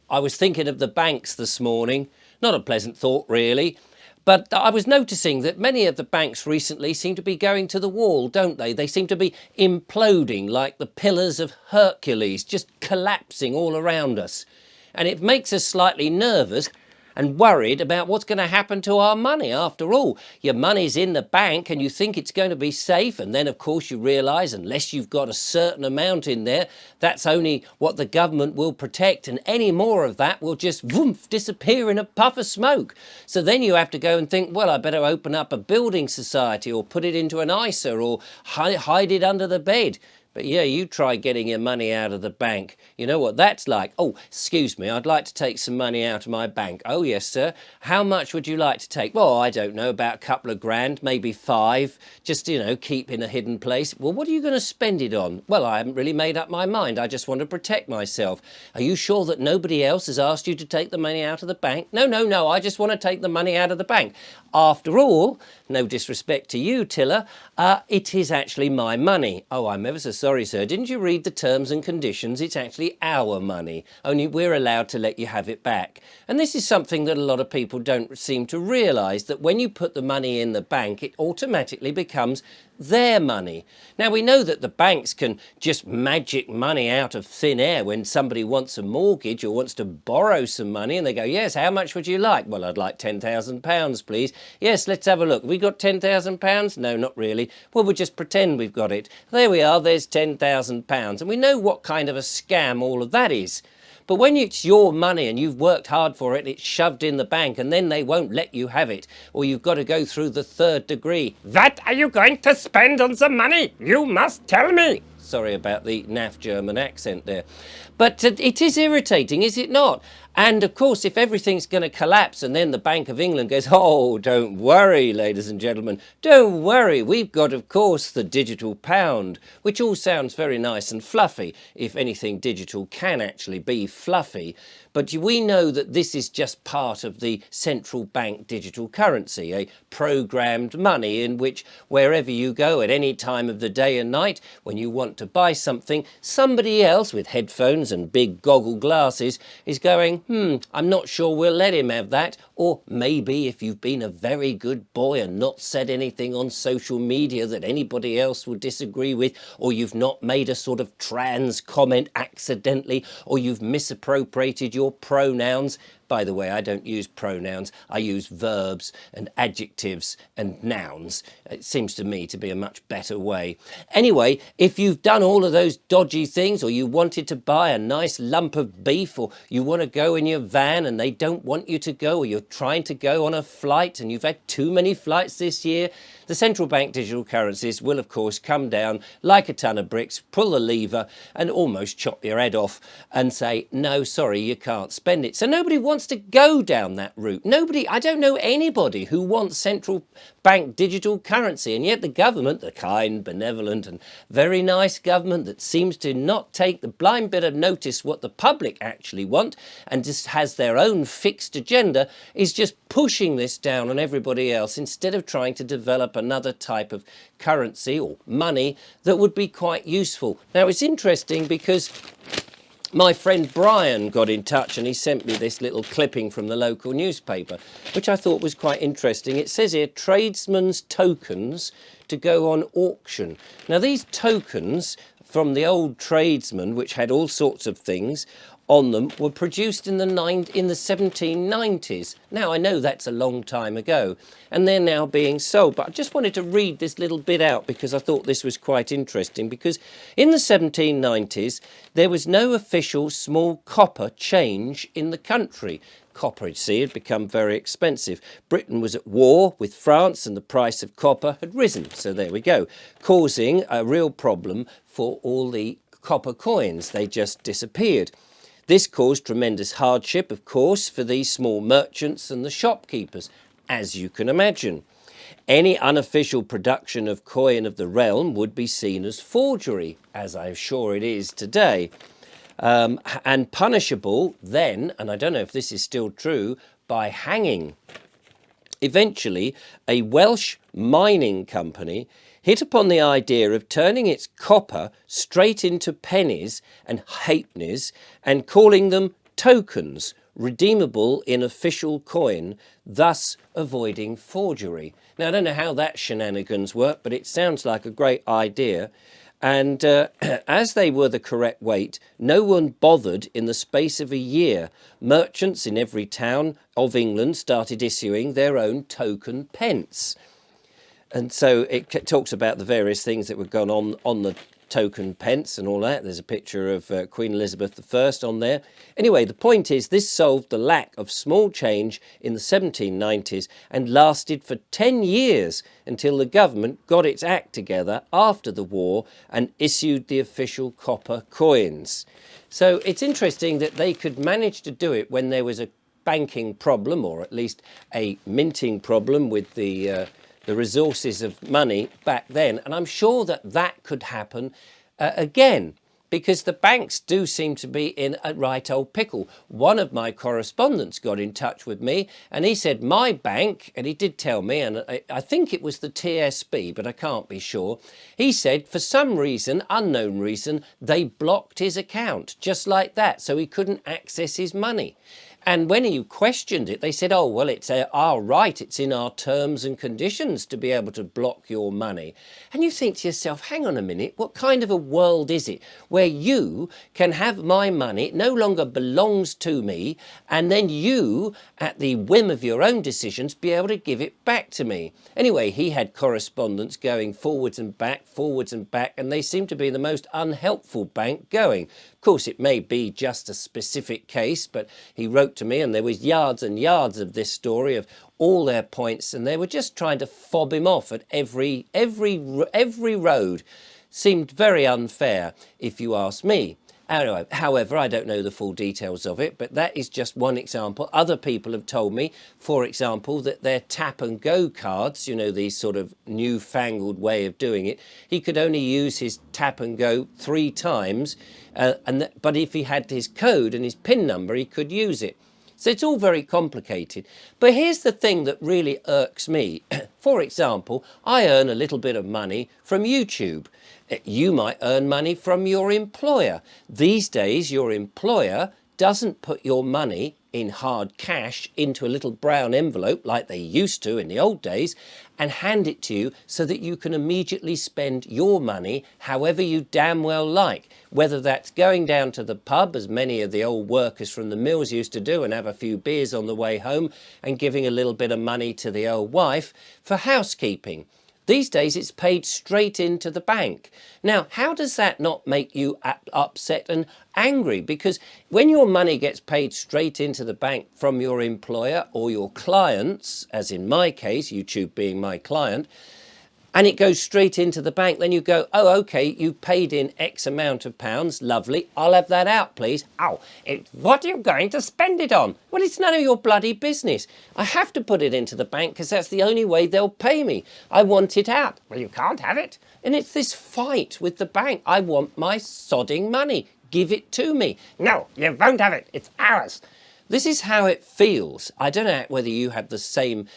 I was thinking of the banks this morning. Not a pleasant thought, really. But I was noticing that many of the banks recently seem to be going to the wall, don't they? They seem to be imploding like the pillars of Hercules, just collapsing all around us. And it makes us slightly nervous and worried about what's going to happen to our money. After all, your money's in the bank and you think it's going to be safe, and then of course you realise unless you've got a certain amount in there, that's only what the government will protect, and any more of that will just woof, disappear in a puff of smoke. So then you have to go and think, well, I better open up a building society or put it into an ISA or hide it under the bed. But yeah, you try getting your money out of the bank. You know what that's like. Oh, excuse me, I'd like to take some money out of my bank. Oh, yes, sir. How much would you like to take? Well, I don't know, about a couple of grand, maybe 5. Just, keep in a hidden place. Well, what are you going to spend it on? Well, I haven't really made up my mind. I just want to protect myself. Are you sure that nobody else has asked you to take the money out of the bank? No, I just want to take the money out of the bank. After all, no disrespect to you, Tiller, it is actually my money. Oh, I'm ever so sorry, sir. Didn't you read the terms and conditions? It's actually our money. Only we're allowed to let you have it back. And this is something that a lot of people don't seem to realise, that when you put the money in the bank, it automatically becomes their money. Now, we know that the banks can just magic money out of thin air when somebody wants a mortgage or wants to borrow some money, and they go, yes, how much would you like? Well, I'd like £10,000, please. Yes, let's have a look. We got £10,000? No, not really. Well, we'll just pretend we've got it. There we are, there's £10,000. And we know what kind of a scam all of that is. But when it's your money and you've worked hard for it, it's shoved in the bank and then they won't let you have it, or you've got to go through the 3rd degree. What are you going to spend on the money? You must tell me. Sorry about the naff German accent there. But it is irritating, is it not? And of course, if everything's going to collapse and then the Bank of England goes, oh, don't worry, ladies and gentlemen, don't worry. We've got, of course, the digital pound, which all sounds very nice and fluffy. If anything, digital can actually be fluffy. But we know that this is just part of the central bank digital currency, a programmed money in which wherever you go at any time of the day and night, when you want to buy something, somebody else with headphones and big goggle glasses is going, I'm not sure we'll let him have that. Or maybe if you've been a very good boy and not said anything on social media that anybody else will disagree with, or you've not made a sort of trans comment accidentally, or you've misappropriated your pronouns. By the way, I don't use pronouns. I use verbs and adjectives and nouns. It seems to me to be a much better way. Anyway, if you've done all of those dodgy things, or you wanted to buy a nice lump of beef, or you want to go in your van and they don't want you to go, or you're trying to go on a flight and you've had too many flights this year, the central bank digital currencies will, of course, come down like a ton of bricks, pull the lever and almost chop your head off and say, no, sorry, you can't spend it. So nobody wants to go down that route. I don't know anybody who wants central bank digital currency, and yet the government, the kind, benevolent and very nice government that seems to not take the blind bit of notice what the public actually want and just has their own fixed agenda, is just pushing this down on everybody else instead of trying to develop another type of currency or money that would be quite useful. Now, it's interesting because my friend Brian got in touch and he sent me this little clipping from the local newspaper, which I thought was quite interesting. It says here, tradesmen's tokens to go on auction. Now, these tokens from the old tradesmen, which had all sorts of things on them, were produced in the 1790s. Now, I know that's a long time ago, and they're now being sold, but I just wanted to read this little bit out because I thought this was quite interesting, because in the 1790s, there was no official small copper change in the country. Copper, you see, had become very expensive. Britain was at war with France and the price of copper had risen. So there we go, causing a real problem for all the copper coins. They just disappeared. This caused tremendous hardship, of course, for these small merchants and the shopkeepers, as you can imagine. Any unofficial production of coin of the realm would be seen as forgery, as I'm sure it is today, and punishable then, and I don't know if this is still true, by hanging. Eventually, a Welsh mining company hit upon the idea of turning its copper straight into pennies and halfpennies and calling them tokens redeemable in official coin, thus avoiding forgery. Now, I don't know how that shenanigans work, but it sounds like a great idea. And as they were the correct weight, no one bothered in the space of a year. Merchants in every town of England started issuing their own token pence. And so it talks about the various things that were going on the token pence and all that. There's a picture of Queen Elizabeth I on there. Anyway, the point is this solved the lack of small change in the 1790s and lasted for 10 years until the government got its act together after the war and issued the official copper coins. So it's interesting that they could manage to do it when there was a banking problem, or at least a minting problem with the resources of money back then. And I'm sure that that could happen again, because the banks do seem to be in a right old pickle. One of my correspondents got in touch with me and he said, my bank, and he did tell me, and I think it was the TSB, but I can't be sure. He said for some reason, unknown reason, they blocked his account just like that, so he couldn't access his money. And when you questioned it, they said, oh, well, it's our right. It's in our terms and conditions to be able to block your money. And you think to yourself, hang on a minute, what kind of a world is it where you can have my money, it no longer belongs to me, and then you, at the whim of your own decisions, be able to give it back to me? Anyway, he had correspondence going forwards and back, and they seem to be the most unhelpful bank going. Of course, it may be just a specific case, but he wrote to me and there was yards and yards of this story of all their points, and they were just trying to fob him off at every road. Seemed very unfair, if you ask me. Anyway, however, I don't know the full details of it, but that is just one example. Other people have told me, for example, that their tap and go cards, you know, these sort of newfangled way of doing it, he could only use his tap and go 3 times, but if he had his code and his PIN number, he could use it. So it's all very complicated. But here's the thing that really irks me. For example, I earn a little bit of money from YouTube. You might earn money from your employer. These days, your employer doesn't put your money in hard cash into a little brown envelope like they used to in the old days and hand it to you so that you can immediately spend your money however you damn well like. Whether that's going down to the pub, as many of the old workers from the mills used to do, and have a few beers on the way home, and giving a little bit of money to the old wife for housekeeping. These days it's paid straight into the bank. Now, how does that not make you upset and angry? Because when your money gets paid straight into the bank from your employer or your clients, as in my case, YouTube being my client, and it goes straight into the bank, then you go, oh, okay, you paid in X amount of pounds, lovely, I'll have that out, please. Oh, what are you going to spend it on? Well, it's none of your bloody business. I have to put it into the bank because that's the only way they'll pay me. I want it out. Well, you can't have it. And it's this fight with the bank. I want my sodding money. Give it to me. No, you won't have it. It's ours. This is how it feels. I don't know whether you have the same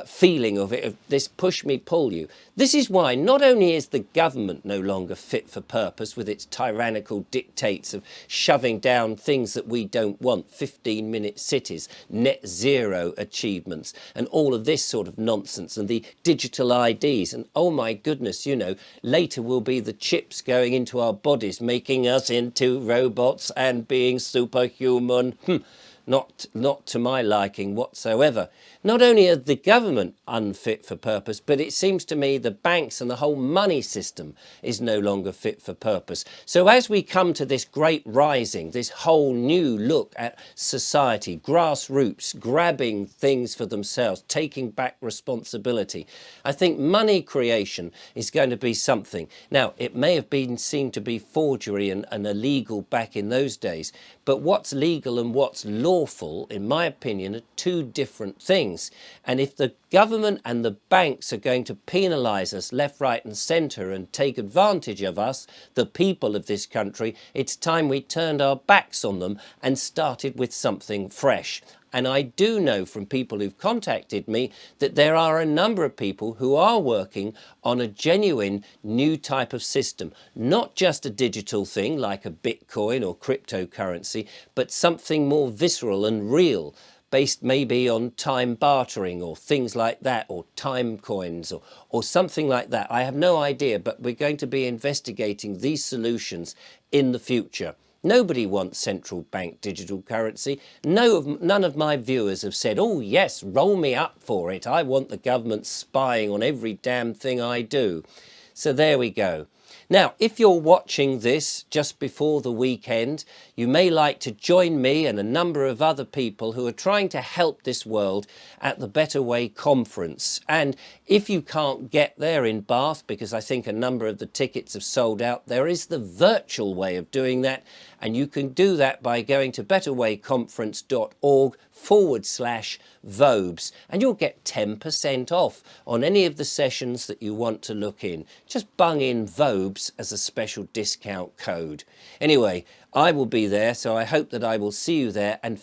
feeling of it, of this push me, pull you. This is why not only is the government no longer fit for purpose with its tyrannical dictates of shoving down things that we don't want, 15-minute cities, net zero achievements, and all of this sort of nonsense, and the digital IDs, and oh my goodness, you know, later will be the chips going into our bodies, making us into robots and being superhuman. Not to my liking whatsoever. Not only are the government unfit for purpose, but it seems to me the banks and the whole money system is no longer fit for purpose. So as we come to this great rising, this whole new look at society, grassroots, grabbing things for themselves, taking back responsibility, I think money creation is going to be something. Now, it may have been seen to be forgery and illegal back in those days, but what's legal and what's lawful, in my opinion, are 2 different things. And if the government and the banks are going to penalise us left, right and centre and take advantage of us, the people of this country, it's time we turned our backs on them and started with something fresh. And I do know from people who've contacted me that there are a number of people who are working on a genuine new type of system, not just a digital thing like a Bitcoin or cryptocurrency, but something more visceral and real, based maybe on time bartering or things like that, or time coins or something like that. I have no idea, but we're going to be investigating these solutions in the future. Nobody wants central bank digital currency. None of my viewers have said, oh yes, roll me up for it. I want the government spying on every damn thing I do. So there we go. Now, if you're watching this just before the weekend, you may like to join me and a number of other people who are trying to help this world at the Better Way conference. And if you can't get there in Bath, because I think a number of the tickets have sold out, there is the virtual way of doing that. And you can do that by going to betterwayconference.org/Vobes, and you'll get 10% off on any of the sessions that you want to look in. Just bung in Vobes as a special discount code. Anyway, I will be there, so I hope that I will see you there. And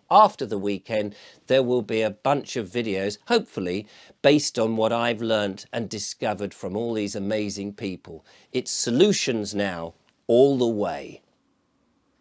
after the weekend, there will be a bunch of videos, hopefully, based on what I've learned and discovered from all these amazing people. It's solutions now, all the way.